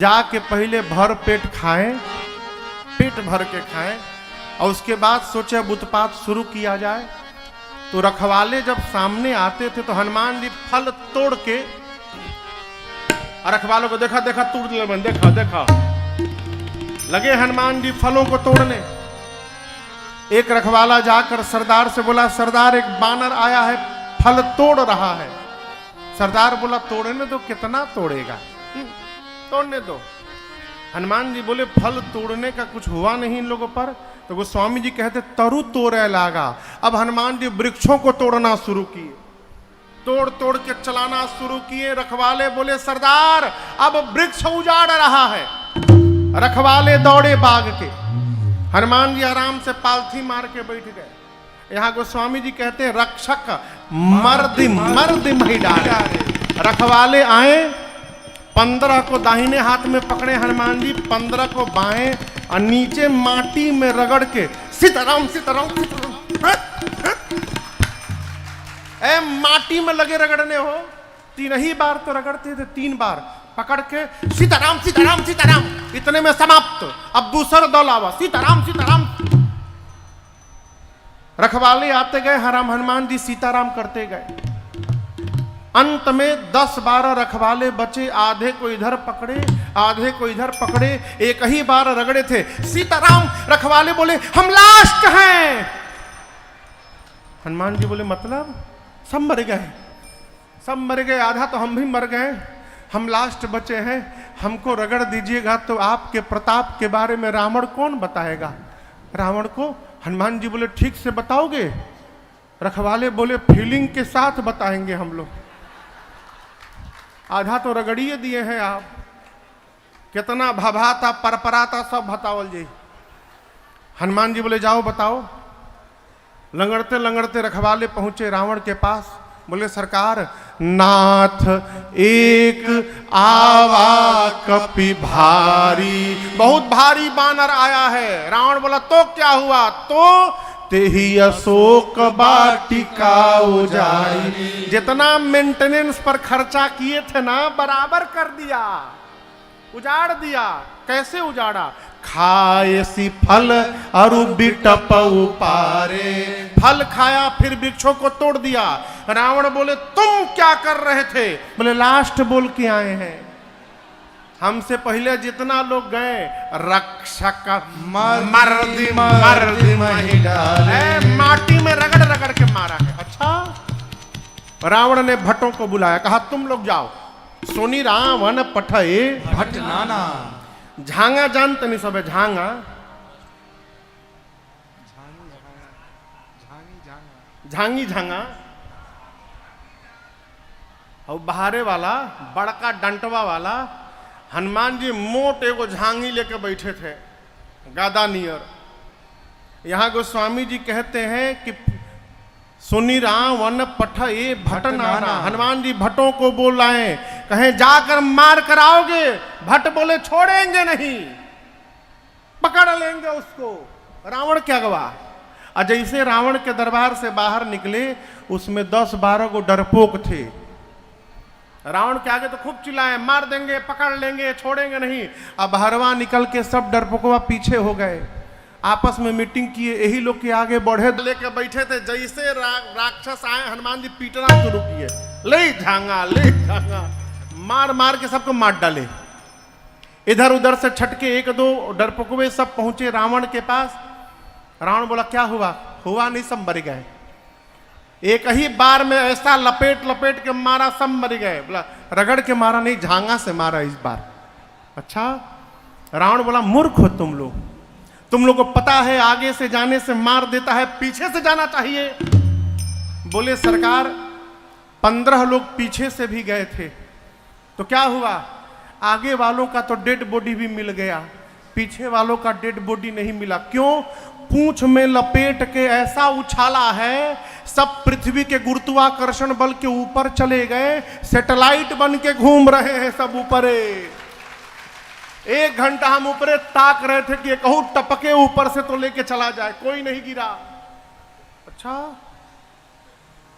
जाके पहले भर पेट खाएं, पेट भर के खाएं और उसके बाद सोचे अब उत्पात शुरू किया जाए। तो रखवाले जब सामने आते थे तो हनुमान जी फल तोड़ के रखवालों को देखा देखा तोड़ दिया, देखा देखा लगे हनुमान जी फलों को तोड़ने। एक रखवाला जाकर सरदार से बोला, सरदार एक बानर आया है फल तोड़ रहा है। सरदार बोला तोड़ने दो, कितना तोड़ेगा, तोड़ने दो। हनुमान जी बोले फल तोड़ने का कुछ हुआ नहीं इन लोगों पर। तो गोस्वामी जी कहते तरु तोड़े लागा। अब हनुमान जी वृक्षों को तोड़ना शुरू किए, तोड़ तोड़ के चलाना शुरू किए। रखवाले बोले सरदार अब वृक्ष उजाड़ रहा है। रखवाले दौड़े बाग के, हनुमान जी आराम से पालथी मार के बैठ गए। यहाँ गोस्वामी जी कहते हैं रक्षक मर्द मर्द नहीं डाले। रखवाले आए, 15 को दाहिने हाथ में पकड़े हनुमान जी, 15 को बाएं और नीचे माटी में रगड़ के सीताराम सीताराम सीताराम। ए माटी में लगे रगड़ने हो, 3 ही बार तो रगड़ते थे, 3 बार पकड़ के सीताराम सीताराम सीताराम, इतने में समाप्त। अब दूसरा दल आवा सीताराम सीताराम। रखवाले आते गए, हनुमान जी सीताराम करते गए। अंत में 10-12 रखवाले बचे, आधे को इधर पकड़े आधे को इधर पकड़े, एक ही बार रगड़े थे सीताराम। रखवाले बोले हम लास्ट हैं। हनुमान जी बोले मतलब सब मर गए, सब मर गए, आधा तो हम भी मर गए, हम लास्ट बचे हैं, हमको रगड़ दीजिएगा तो आपके प्रताप के बारे में रावण कौन बताएगा, रावण को। हनुमान जी बोले ठीक से बताओगे। रखवाले बोले फीलिंग के साथ बताएंगे हम लोग, आधा तो रगड़िए दिए हैं आप, कितना भभाता परपराता सब बतावल जी। हनुमान जी बोले जाओ बताओ। लंगड़ते लंगड़ते रखवाले पहुंचे रावण के पास, बोले सरकार नाथ एक आवा कपि भारी, बहुत भारी बानर आया है। रावण बोला तो क्या हुआ, तो तेही अशोक वाटिका उजाड़ी। जितना मेंटेनेंस पर खर्चा किए थे ना बराबर कर दिया, उजाड़ दिया। कैसे उजाड़ा, खाए सी फल अरु बिटप उपारे, फल खाया फिर वृक्षों को तोड़ दिया। रावण बोले तुम क्या कर रहे थे, बोले लास्ट बोल के आए हैं, हमसे पहले जितना लोग गए रक्षक मर्द मर्द नहीं डाले, माटी में रगड़ रगड़ के मारा है। अच्छा, रावण ने भट्टों को बुलाया, कहा तुम लोग जाओ। सोनी रावण पठे भट्ट नाना, झांगा जानते नहीं सब है, झांगा झांगी झांगा और बहारे वाला बड़का डंटवा वाला। हनुमान जी मोट एगो झांगी लेके बैठे थे गादा नियर। यहाँ गोस्वामी जी कहते हैं कि सुनी रावण पठे भट्ट नाना। हनुमान जी भट्टों को बोलाए, कहें जाकर मार कर आओगे। भट्ट बोले छोड़ेंगे नहीं, पकड़ लेंगे उसको। रावण क्या गवा। और जैसे रावण के दरबार से बाहर निकले उसमें 10-12 को डरपोक थे। रावण के आगे तो खूब चिल्लाए मार देंगे, पकड़ लेंगे, छोड़ेंगे नहीं। अब बाहरवा निकल के सब डरपोकवा पीछे हो गए, आपस में मीटिंग किए, यही लोग के आगे बढ़े लेके बैठे थे। जैसे राक्षस आए हनुमान जी पीटना शुरू किए, ले झांगा ले झांगा, मार मार के सबको मार डाले। इधर उधर से छटके 1-2 डरपोकवे सब पहुंचे रावण के पास। रावण बोला क्या हुआ, हुआ नहीं, सब मर गए। एक ही बार में ऐसा लपेट लपेट के मारा, सब मर गए। बोला रगड़ के मारा नहीं, झांगा से मारा इस बार। अच्छा, रावण बोला मूर्ख हो तुम लोग को पता है आगे से जाने से मार देता है, पीछे से जाना चाहिए। बोले सरकार 15 लोग पीछे से भी गए थे, तो क्या हुआ, आगे वालों का तो डेड बॉडी भी मिल गया, पीछे वालों का डेड बॉडी नहीं मिला। क्यों, पूंछ में लपेट के ऐसा उछाला है, सब पृथ्वी के गुरुत्वाकर्षण बल के ऊपर चले गए, सैटेलाइट बन के घूम रहे हैं सब ऊपरे। 1 घंटा हम ऊपरे ताक रहे थे कि कहूं टपके ऊपर से तो लेके चला जाए, कोई नहीं गिरा। अच्छा,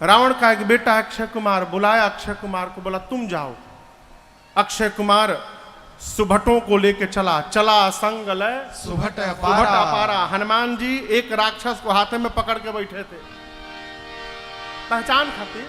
रावण का एक बेटा अक्षय कुमार बुलाया, अक्षय कुमार को बोला तुम जाओ। अक्षय कुमार सुभटों को लेके चला, चला संग लय सुभट सुभट अपारा। हनुमान जी एक राक्षस को हाथ में पकड़ के बैठे थे, पहचान खातिर।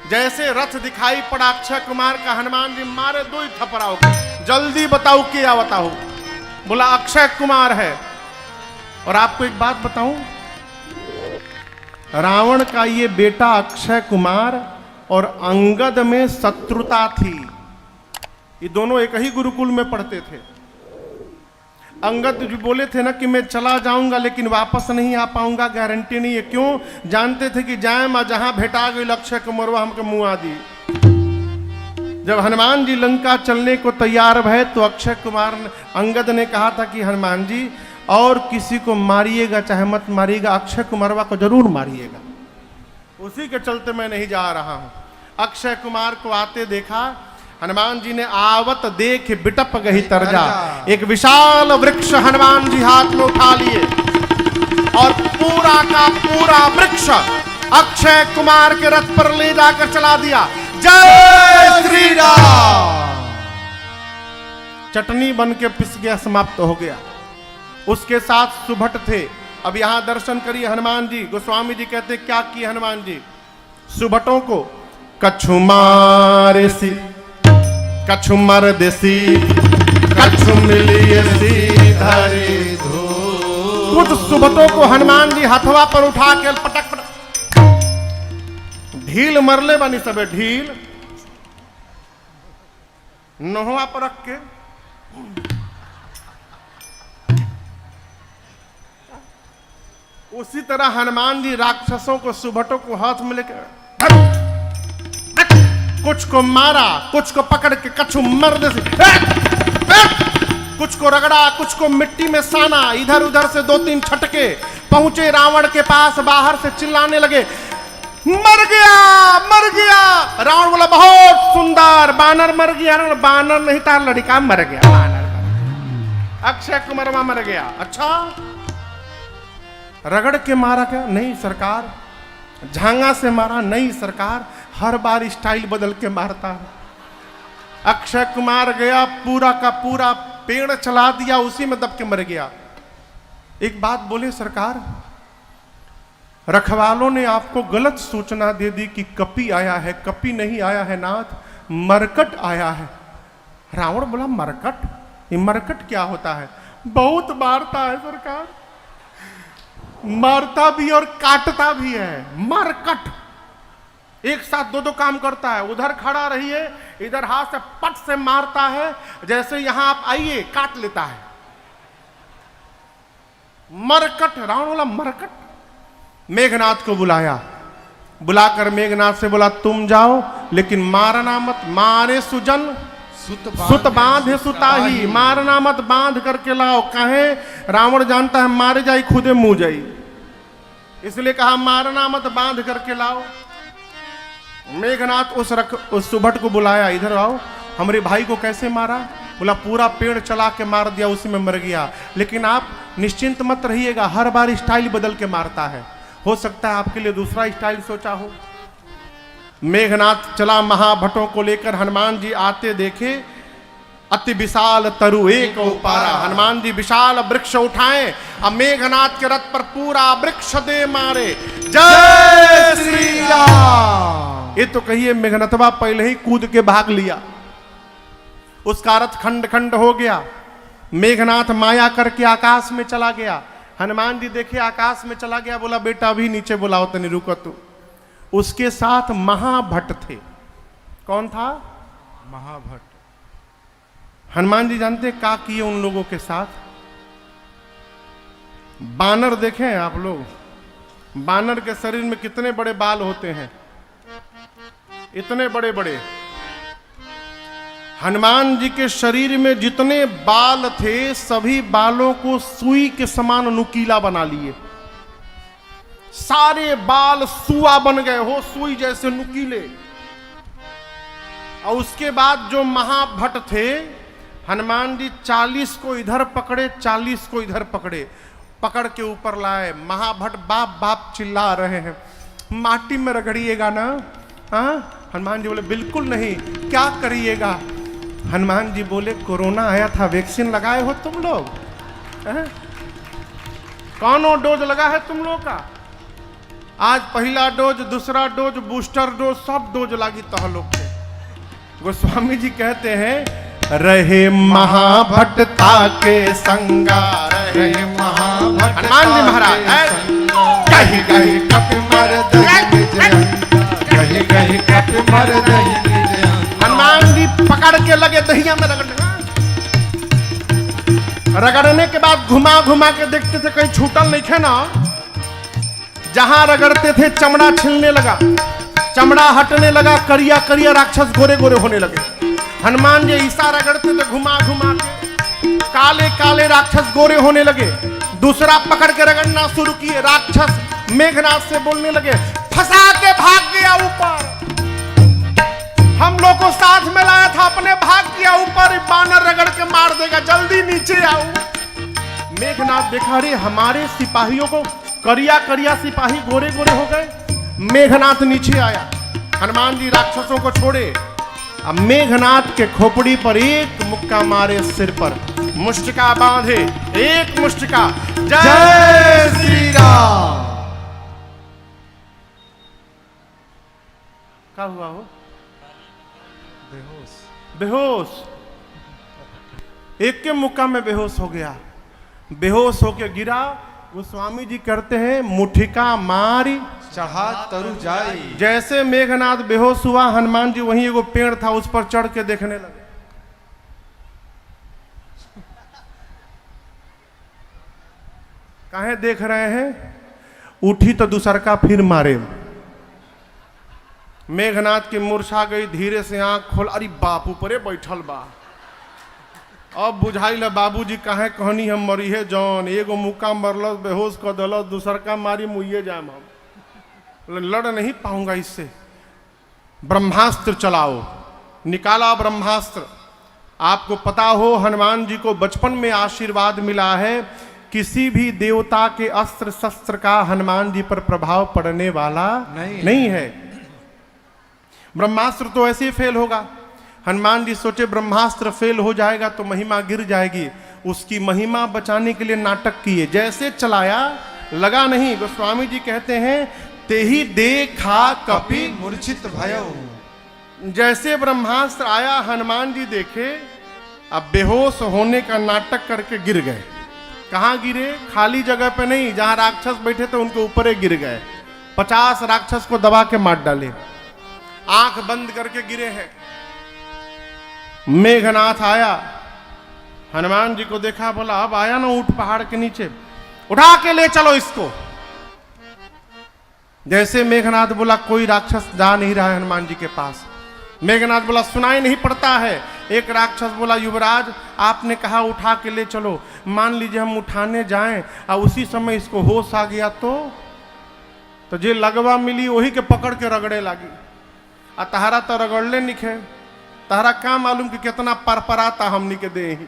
जैसे रथ दिखाई पड़ा अक्षय कुमार का, हनुमान जी मारे दो ही थपड़ाओ के, जल्दी बताओ क्या बताओ। बोला अक्षय कुमार है। और आपको एक बात बताऊं, रावण का ये बेटा अक्षय कुमार और अंगद में शत्रुता थी। ये दोनों एक ही गुरुकुल में पढ़ते थे। अंगद जी बोले थे ना कि मैं चला जाऊंगा लेकिन वापस नहीं आ पाऊंगा, गारंटी नहीं है। क्यों? जानते थे कि जाए मां जहां भेटा गई अक्षय कुमारवा हमके मुंह आदि। जब हनुमान जी लंका चलने को तैयार भय तो अक्षय कुमार अंगद ने कहा था कि हनुमान जी और किसी को मारिएगा चाहे मत मारिएगा, अक्षय कुमारवा को जरूर मारिएगा। उसी के चलते मैं नहीं जा रहा हूं। अक्षय कुमार को आते देखा, हनुमान जी ने आवत देख बिटप गही तरजा। एक विशाल वृक्ष हनुमान जी हाथ में उठा लिए और पूरा का पूरा वृक्ष अक्षय कुमार के रथ पर ले जाकर चला दिया। जय श्री राम। चटनी बन के पिस गया, समाप्त हो गया। उसके साथ सुभट थे। अब यहां दर्शन करिए हनुमान जी। गोस्वामी जी कहते क्या किए हनुमान जी? सुभटों को कछु मारे सी, कछु मर देसी, कछु मिलिए सीधरी धूल। कुछ सुभटों को हनुमान जी हथवा पर उठा के पटक पटक ढील मरले बनी सबे, ढील नोहवा पर रख के उसी तरह हनुमान जी राक्षसों को सुभटों को हाथ में लेकर कुछ को मारा, कुछ को पकड़ के कछु मर दे, कुछ को रगड़ा, कुछ को मिट्टी में साना। इधर उधर से दो तीन छटके। पहुंचे रावण के पास, बाहर से चिल्लाने लगे मर गया मर गया। रावण बोला बहुत सुंदर, बानर मर गया। बानर नहीं था, लड़का मर गया। बानर मर गया, अक्षय कुमारवा मर गया। अच्छा, रगड़ के मारा क्या? नहीं सरकार। झांगा से मारा? नहीं सरकार। हर बार स्टाइल बदल के मारता है। अक्षय कुमार गया, पूरा का पूरा पेड़ चला दिया, उसी में दब के मर गया। एक बात बोले सरकार, रखवालों ने आपको गलत सूचना दे दी कि कपि आया है। कपि नहीं आया है नाथ, मरकट आया है। रावण बोला मरकट? ये मरकट क्या होता है? बहुत मारता है सरकार, मारता भी और काटता भी है। मरकट एक साथ दो दो काम करता है। उधर खड़ा रहिए, इधर हाथ से पट से मारता है, जैसे यहां आप आइए काट लेता है। मरकट। रावण बोला मरकट? मेघनाथ को बुलाया, बुलाकर मेघनाथ से बोला तुम जाओ लेकिन मारना मत। मारे सुजन सुत बांध सुताही, मारना मत, बांध करके लाओ। कहे रावण जानता है मारे जाई खुदे मुंह जाई, इसलिए कहा मारना मत, बांध करके लाओ। मेघनाथ उस सुभट को बुलाया, इधर आओ। हमारे भाई को कैसे मारा? बोला पूरा पेड़ चला के मार दिया, उसी में मर गया। लेकिन आप निश्चिंत मत रहिएगा, हर बार स्टाइल बदल के मारता है। हो सकता है आपके लिए दूसरा स्टाइल सोचा हो। मेघनाथ चला महाभटों को लेकर। हनुमान जी आते देखे, अति विशाल तरु एक उपारा। हनुमान जी विशाल वृक्ष उठाए, अब मेघनाथ के रथ पर पूरा वृक्ष दे मारे। जय श्री राम। ये तो कहिए मेघनाथवा पहले ही कूद के भाग लिया, उसका रथ खंड खंड हो गया। मेघनाथ माया करके आकाश में चला गया। हनुमान जी देखे आकाश में चला गया, बोला बेटा अभी नीचे बुलाओ, तनी रुको तू। उसके साथ महाभट थे। कौन था? महाभट। हनुमान जी जानते क्या किए उन लोगों के साथ? बानर देखे हैं आप लोग? बानर के शरीर में कितने बड़े बाल होते हैं, इतने बड़े बड़े। हनुमान जी के शरीर में जितने बाल थे सभी बालों को सुई के समान नुकीला बना लिए। सारे बाल सुआ बन गए हो, सुई जैसे नुकीले। और उसके बाद जो महाभट थे, हनुमान जी 40 को इधर पकड़े, 40 को इधर पकड़े, पकड़ के ऊपर लाए। महाभट बाप बाप चिल्ला रहे हैं, माटी में रगड़िएगा ना? हाँ? हनुमान जी बोले बिल्कुल नहीं। क्या करिएगा? हनुमान जी बोले कोरोना आया था, वैक्सीन लगाए हो तुम लोग? कौन डोज लगा है तुम लोग का? आज पहला डोज, दूसरा डोज, बूस्टर डोज, सब डोज लगी तो लोग के। गोस्वामी जी कहते हैं रहे महाभट्टा के संगा, रहे महाभट्टा। हनुमान जी महाराज कहीं कहीं कपि मर कहीं कहीं कपि मर। हनुमान जी पकड़ के लगे दहिया में रगड़ने के बाद घुमा घुमा के देखते थे कहीं छूटल नहीं थे ना। जहां रगड़ते थे चमड़ा छिलने लगा, चमड़ा हटने लगा, करिया करिया राक्षस गोरे गोरे होने लगे। हनुमान जी ईसा रगड़ते थे घुमा घुमा के, काले काले राक्षस गोरे होने लगे। दूसरा पकड़ के रगड़ना शुरू किए, राक्षस मेघनाथ से बोलने लगे फंसा के भाग गया ऊपर, हम लोग को साथ में लाया था, अपने भाग गया ऊपर, बानर रगड़ के मार देगा, जल्दी नीचे आओ। मेघनाथ देखा रे हमारे सिपाहियों को, करिया करिया सिपाही गोरे गोरे हो गए। मेघनाथ नीचे आया, हनुमान जी राक्षसों को छोड़े, अब मेघनाथ के खोपड़ी पर एक मुक्का मारे, सिर पर मुष्टिका बांधे, एक मुष्टिका। जय श्री राम। क्या हुआ हो? बेहोश। बेहोश, एक के मुक्का में बेहोश हो गया। बेहोश होके गिरा। गोस्वामी जी करते हैं मुठिका मारी चढ़ा तरु जाई। जैसे मेघनाथ बेहोश हुआ, हनुमान जी वहीं एगो पेड़ था उस पर चढ़ के देखने लगे। काहे देख रहे हैं? उठी तो दूसर का फिर मारे। मेघनाथ की मूर्छा गई, धीरे से आंख खोल, अरे बाप ऊपरे बैठल बा। अब बुझाइल बाबूजी काहे कहनी हम मरी है जौन, एगो मुक्का मरलस बेहोश कर दलस, दूसर का मारी मुइये जाम, हम लड़ नहीं पाऊंगा इससे। ब्रह्मास्त्र चलाओ, निकाला ब्रह्मास्त्र। आपको पता हो हनुमान जी को बचपन में आशीर्वाद मिला है, किसी भी देवता के अस्त्र शस्त्र का हनुमान जी पर प्रभाव पड़ने वाला नहीं है। ब्रह्मास्त्र तो ऐसे ही फेल होगा। हनुमान जी सोचे ब्रह्मास्त्र फेल हो जाएगा तो महिमा गिर जाएगी, उसकी महिमा बचाने के लिए नाटक किए, जैसे चलाया लगा नहीं। गोस्वामी जी कहते हैं तेहि देखा कपि मूर्छित भयो। जैसे ब्रह्मास्त्र आया हनुमान जी देखे, अब बेहोश होने का नाटक करके गिर गए। कहाँ गिरे? खाली जगह पे नहीं, जहां राक्षस बैठे थे उनके ऊपर ही गिर गए। 50 राक्षस को दबा के मार डाले, आंख बंद करके गिरे हैं। मेघनाथ आया, हनुमान जी को देखा, बोला अब आया ना ऊंट पहाड़ के नीचे, उठा के ले चलो इसको। जैसे मेघनाथ बोला, कोई राक्षस जा नहीं रहा है हनुमान जी के पास। मेघनाथ बोला सुनाई नहीं पड़ता है। एक राक्षस बोला युवराज आपने कहा उठा के ले चलो, मान लीजिए हम उठाने जाएं और उसी समय इसको होश आ गया तो जे लगवा मिली वही के पकड़ के रगड़े लगी। आ तहारा तो रगड़ले निखे, तहारा क्या मालूम कि कितना परपराता हमनी के दे ही।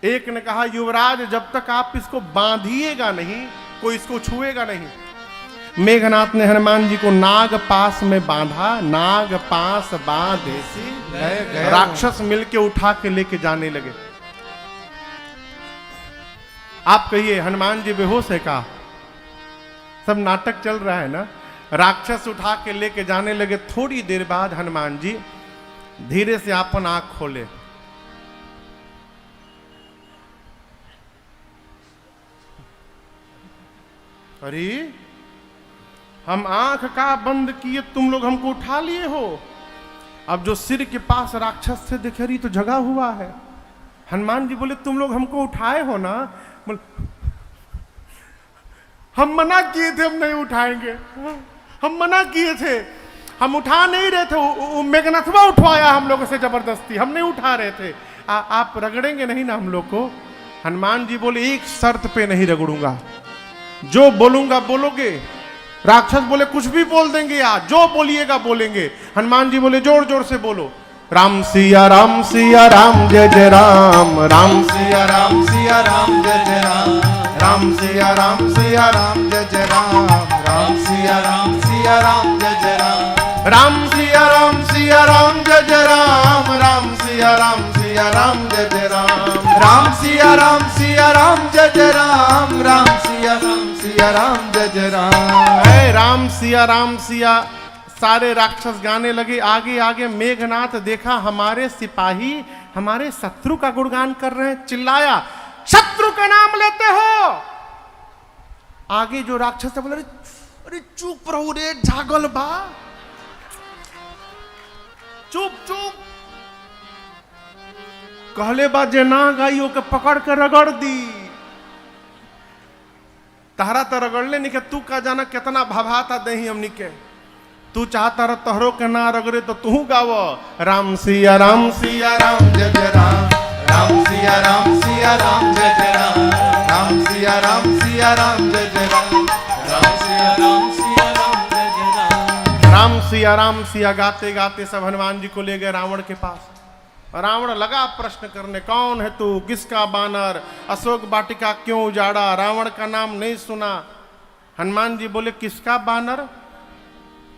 एक ने कहा युवराज जब तक आप इसको बांधिएगा नहीं कोई इसको छुएगा नहीं। मेघनाथ ने हनुमान जी को नाग पास में बांधा, नाग पास बांधे सी राक्षस मिलके उठा के लेके जाने लगे। आप कहिए हनुमान जी बेहोश है का? सब नाटक चल रहा है ना। राक्षस उठा के लेके जाने लगे। थोड़ी देर बाद हनुमान जी धीरे से अपन आंख खोले, अरे हम आंख का बंद किए, तुम लोग हमको उठा लिए हो। अब जो सिर के पास राक्षस थे देखे रही तो जगा हुआ है। हनुमान जी बोले तुम लोग हमको उठाए हो ना? हम मना किए थे हम नहीं उठाएंगे, हम मना किए थे, हम उठा नहीं रहे थे। मेघनाथवा उठवाया हम लोगों से जबरदस्ती, हम नहीं उठा रहे थे। आप रगड़ेंगे नहीं ना हम लोग को? हनुमान जी बोले एक शर्त पे नहीं रगड़ूंगा, जो बोलूंगा बोलोगे। राक्षस बोले कुछ भी बोल देंगे आज, जो बोलिएगा बोलेंगे। हनुमान जी बोले जोर जोर से बोलो, राम सिया राम सिया राम जय जय राम, राम सिया राम सिया राम जय जय राम, राम सिया राम सिया राम जय जय राम, राम सिया राम सिया राम जय जय राम, राम सिया राम सिया राम जय जय राम, राम राम जय जय राम। राम सिया राम जय जय राम। राम सिया राम जय जय राम। है राम सिया सारे राक्षस गाने लगे। आगे आगे मेघनाथ देखा हमारे सिपाही हमारे शत्रु का गुणगान कर रहे हैं। चिल्लाया, शत्रु का नाम लेते हो? आगे जो राक्षस है बोले, अरे चुप रहो रे जागल बा, चुप चुप। कहले बा जे ना गाइयो के पकड़ के रगड़ दी। तहरा तो रगड़ले नहीं के, तू का जाना कितना भभाता दही हमनी के। तू चाहता रह तोहरो के ना रगड़े तो तू गाव, राम सिया राम जय जय राम। राम सिया राम जय जय राम। राम सिया राम जय जय राम। राम सिया राम जय जय राम। राम सिया गाते गाते सब हनुमान जी को ले गए रावण के पास। रावण लगा प्रश्न करने, कौन है तू, किसका बानर, अशोक वाटिका क्यों उजाड़ा, रावण का नाम नहीं सुना। हनुमान जी बोले, किसका बानर?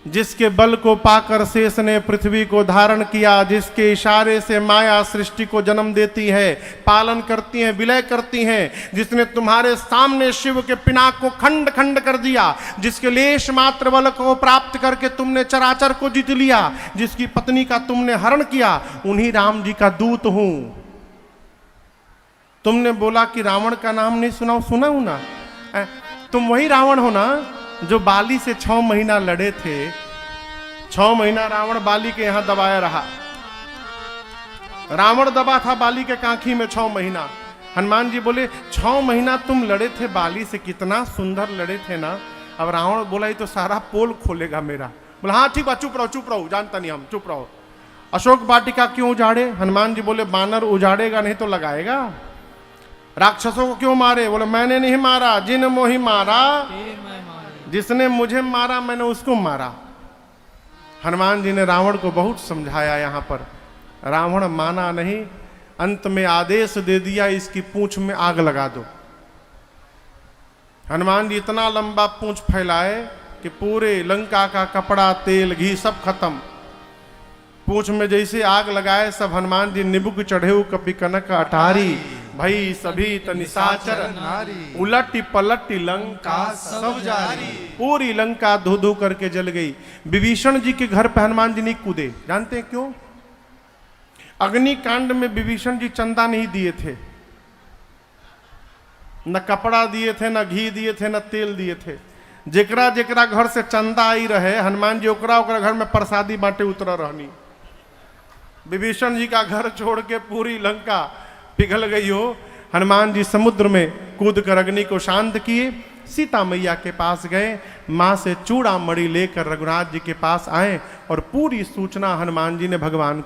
जिसके बल को पाकर शेष ने पृथ्वी को धारण किया, जिसके इशारे से माया सृष्टि को जन्म देती है, पालन करती है, विलय करती है, जिसने तुम्हारे सामने शिव के पिनाक को खंड खंड कर दिया, जिसके लेश मात्र बल को प्राप्त करके तुमने चराचर को जीत लिया, जिसकी पत्नी का तुमने हरण किया, उन्हीं राम जी का दूत हूं। तुमने बोला कि रावण का नाम नहीं सुना, सुना हूं ना। तुम वही रावण हो ना जो बाली से 6 महीना लड़े थे। 6 महीना रावण बाली के यहां दबाया रहा। रावण दबा था बाली के कांखी में 6 महीना। हनुमान जी बोले, 6 महीना तुम लड़े थे बाली से, कितना सुंदर लड़े थे ना। अब रावण बोला, ये तो सारा पोल खोलेगा मेरा। बोला, हाँ ठीक बा, चुप रहो, जानता नहीं हम, चुप रहो। अशोक वाटिका क्यों उजाड़े? हनुमान जी बोले, बानर उजाड़ेगा नहीं तो लगाएगा। राक्षसों को क्यों मारे? बोले, मैंने नहीं मारा, जिन मोहि मारा, जिसने मुझे मारा मैंने उसको मारा। हनुमान जी ने रावण को बहुत समझाया। यहां पर रावण माना नहीं, अंत में आदेश दे दिया, इसकी पूंछ में आग लगा दो। हनुमान जी इतना लंबा पूंछ फैलाए कि पूरे लंका का कपड़ा, तेल, घी सब खत्म। पूंछ में जैसे आग लगाए, सब हनुमान जी निबुक चढ़े कपि कनक अटारी, भई सभी तनिसाचर नारी, उलटी पलटी लंका सब जारी। पूरी लंका धो धो करके जल गई। विभीषण जी के घर पे हनुमान जी नहीं कूदे, जानते हैं क्यों? अग्निकांड में विभीषण जी चंदा नहीं दिए थे, न कपड़ा दिए थे, न घी दिए थे, न तेल दिए थे। जेकरा जेकरा घर से चंदा आई रहे, हनुमान जी ओकरा ओकरा घर में प्रसादी बांटे उतर रहनी। विभीषण जी का घर छोड़ के पूरी लंका पिघल गई हो। हनुमान जी समुद्र में कूद कर अग्नि को शांत किए। सीता मैया के पास गए, माँ से चूड़ा मणि लेकर रघुनाथ जी के पास आए और पूरी सूचना हनुमान जी ने भगवान